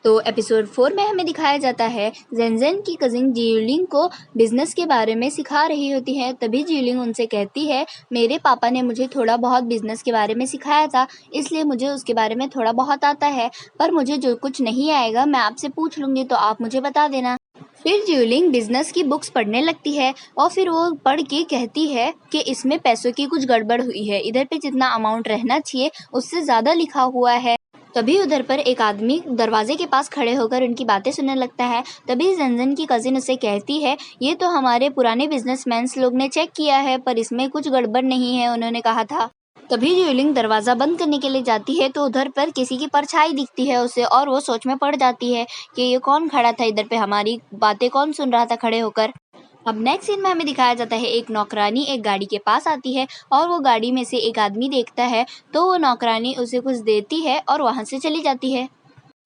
तो एपिसोड 4 में हमें दिखाया जाता है जेनजेन की कजिन जियोलिंग को बिजनेस के बारे में सिखा रही होती है। तभी जियोलिंग उनसे कहती है, मेरे पापा ने मुझे थोड़ा बहुत बिजनेस के बारे में सिखाया था, इसलिए मुझे उसके बारे में थोड़ा बहुत आता है, पर मुझे जो कुछ नहीं आएगा मैं आपसे पूछ लूँगी तो आप मुझे बता देना। फिर जियोलिंग बिजनेस की बुक्स पढ़ने लगती है और फिर वो पढ़ के कहती है कि इसमें पैसों की कुछ गड़बड़ हुई है, इधर पे जितना अमाउंट रहना चाहिए उससे ज़्यादा लिखा हुआ है। तभी उधर पर एक आदमी दरवाजे के पास खड़े होकर उनकी बातें सुनने लगता है। तभी जेनजेन की कजिन उसे कहती है, ये तो हमारे पुराने बिजनेसमैन लोग ने चेक किया है, पर इसमें कुछ गड़बड़ नहीं है, उन्होंने कहा था। तभी जियोलिंग दरवाज़ा बंद करने के लिए जाती है तो उधर पर किसी की परछाई दिखती है उसे और वो सोच में पड़ जाती है कि ये कौन खड़ा था इधर पे, हमारी बातें कौन सुन रहा था खड़े होकर। अब नेक्स्ट सीन में हमें दिखाया जाता है एक नौकरानी एक गाड़ी के पास आती है और वो गाड़ी में से एक आदमी देखता है तो वो नौकरानी उसे कुछ देती है और वहाँ से चली जाती है।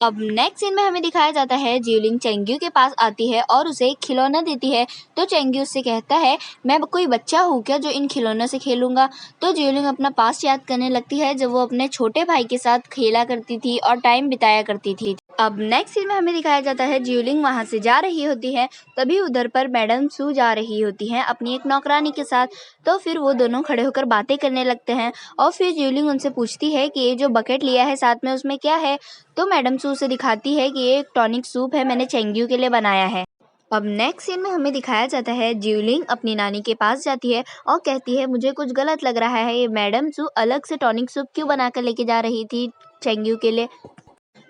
अब नेक्स्ट सीन में हमें दिखाया जाता है जियोलिंग चेंग्यू के पास आती है और उसे एक खिलौना देती है। तो चेंग्यू उससे कहता है, मैं कोई बच्चा हूँ क्या जो इन खिलौनों से खेलूंगा। तो जियोलिंग अपना पास्ट याद करने लगती है जब वो अपने छोटे भाई के साथ खेला करती थी और टाइम बिताया करती थी। अब नेक्स्ट सीन में हमें दिखाया जाता है जियोलिंग वहाँ से जा रही होती है। तभी उधर पर मैडम सू जा रही होती हैं अपनी एक नौकरानी के साथ। तो फिर वो दोनों खड़े होकर बातें करने लगते हैं और फिर जियोलिंग उनसे पूछती है कि ये जो बकेट लिया है साथ में उसमें क्या है। तो मैडम सू से दिखाती है कि ये एक टॉनिक सूप है, मैंने चेंग्यू के लिए बनाया है। अब नेक्स्ट सीन में हमें दिखाया जाता है जियोलिंग अपनी नानी के पास जाती है और कहती है, मुझे कुछ गलत लग रहा है, ये मैडम सू अलग से टॉनिक सूप क्यों बना कर लेके जा रही थी चेंग्यू के लिए।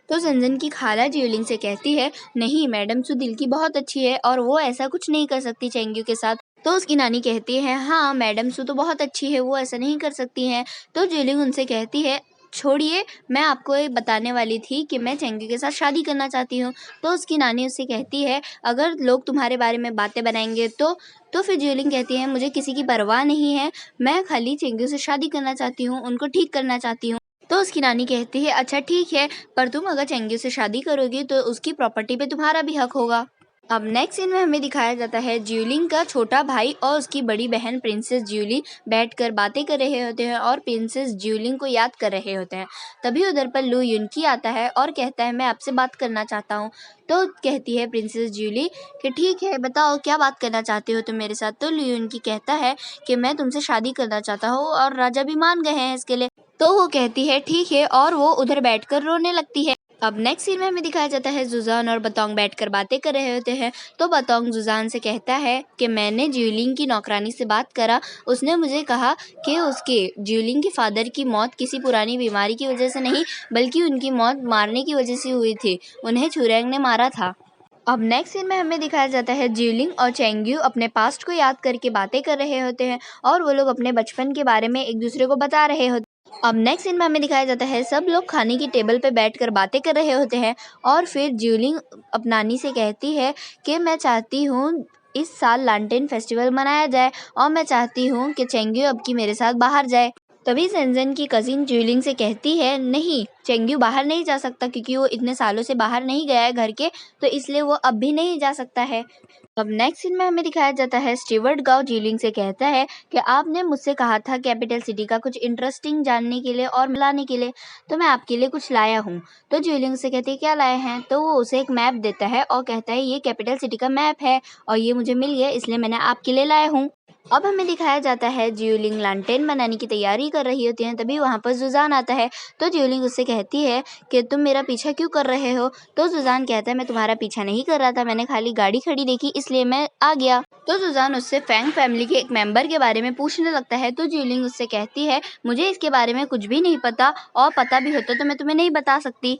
तो जेनजेन की खाला जियोलिंग से कहती है, नहीं मैडम सू दिल की बहुत अच्छी है और वो ऐसा कुछ नहीं कर सकती चेंग्यू के साथ। तो उसकी नानी कहती है, हाँ मैडम सू तो बहुत अच्छी है, वो ऐसा नहीं कर सकती हैं। तो जियोलिंग उनसे कहती है, छोड़िए, मैं आपको ये बताने वाली थी कि मैं चेंग्यू के साथ शादी करना चाहती हूँ। तो उसकी नानी उससे कहती है, अगर लोग तुम्हारे बारे में बातें बनाएंगे तो फिर जियोलिंग कहती है, मुझे किसी की परवाह नहीं है, मैं खाली चेंग्यू से शादी करना चाहती हूँ, उनको ठीक करना चाहती हूँ। तो उसकी नानी कहती है, अच्छा ठीक है, पर तुम अगर चेंग्यू से शादी करोगी तो उसकी प्रॉपर्टी पे तुम्हारा भी हक होगा। अब नेक्स्ट सीन में हमें दिखाया जाता है जियोलिंग का छोटा भाई और उसकी बड़ी बहन प्रिंसेस जियोली बैठकर बातें कर रहे होते हैं और प्रिंसेस जियोलिंग को याद कर रहे होते हैं। तभी उधर पर लू युनकी आता है और कहता है, मैं आपसे बात करना चाहता हूँ। तो कहती है प्रिंसेस जियोली कि ठीक है, बताओ क्या बात करना चाहते हो तुम मेरे साथ। तो लू युनकी कहता है कि मैं तुमसे शादी करना चाहता हूँ और राजा भी मान गए हैं इसके लिए। तो वो कहती है ठीक है और वो उधर बैठकर रोने लगती है। अब नेक्स्ट सीन में हमें दिखाया जाता है जुजान और बतौंग बैठकर बातें कर रहे होते हैं। तो बतौंग जुजान से कहता है कि मैंने जियोलिंग की नौकरानी से बात करा, उसने मुझे कहा कि उसके जियोलिंग के फादर की मौत किसी पुरानी बीमारी की वजह से नहीं बल्कि उनकी मौत मारने की वजह से हुई थी, उन्हें चुरैंग ने मारा था। अब नेक्स्ट सीन में हमें दिखाया जाता है जियोलिंग और चेंग्यू अपने पास्ट को याद करके बातें कर रहे होते हैं और वो लोग अपने बचपन के बारे में एक दूसरे को बता रहे होते हैं। अब नेक्स्ट सीन में हमें दिखाया जाता है सब लोग खाने की टेबल पे बैठकर बातें कर रहे होते हैं और फिर जियोलिंग अपनी नानी से कहती है कि मैं चाहती हूँ इस साल लांटेन फेस्टिवल मनाया जाए और मैं चाहती हूँ कि चेंग्यू अब की मेरे साथ बाहर जाए। तभी जेनजेन की कजिन जियोलिंग से कहती है, नहीं चेंग्यू बाहर नहीं जा सकता क्योंकि वो इतने सालों से बाहर नहीं गया है घर के, तो इसलिए वो अब भी नहीं जा सकता है। अब नेक्स्ट सीन में हमें दिखाया जाता है स्टीवर्ट गाओ जियोलिंग से कहता है कि आपने मुझसे कहा था कैपिटल सिटी का कुछ इंटरेस्टिंग जानने के लिए और मिलाने के लिए, तो मैं आपके लिए कुछ लाया हूँ। तो जियोलिंग से कहती है, क्या लाए हैं। तो वो उसे एक मैप देता है और कहता है, ये कैपिटल सिटी का मैप है और ये मुझे मिल गया इसलिए मैंने आपके लिए लाया हूँ। अब हमें दिखाया जाता है जियोलिंग लांटेन बनाने की तैयारी कर रही होती हैं। तभी वहाँ पर जुजान आता है। तो जियोलिंग उससे कहती है कि तुम मेरा पीछा क्यों कर रहे हो। तो जुजान कहता है, मैं तुम्हारा पीछा नहीं कर रहा था, मैंने खाली गाड़ी खड़ी देखी इसलिए मैं आ गया। तो जुजान उससे फैंग फैमिली के एक मेंबर के बारे में पूछने लगता है। तो जियोलिंग उससे कहती है, मुझे इसके बारे में कुछ भी नहीं पता और पता भी होता तो मैं तुम्हें नहीं बता सकती।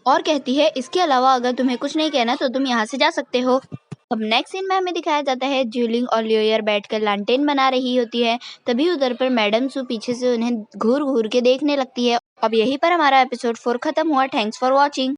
और कहती है, इसके अलावा अगर तुम्हें कुछ नहीं कहना तो तुम यहाँ से जा सकते हो। अब नेक्स्ट सीन में हमें दिखाया जाता है जियोलिंग और लियोयर बैठकर लांटेन बना रही होती है। तभी उधर पर मैडम सू पीछे से उन्हें घूर घूर के देखने लगती है। अब यहीं पर हमारा एपिसोड 4 खत्म हुआ। Thanks for watching.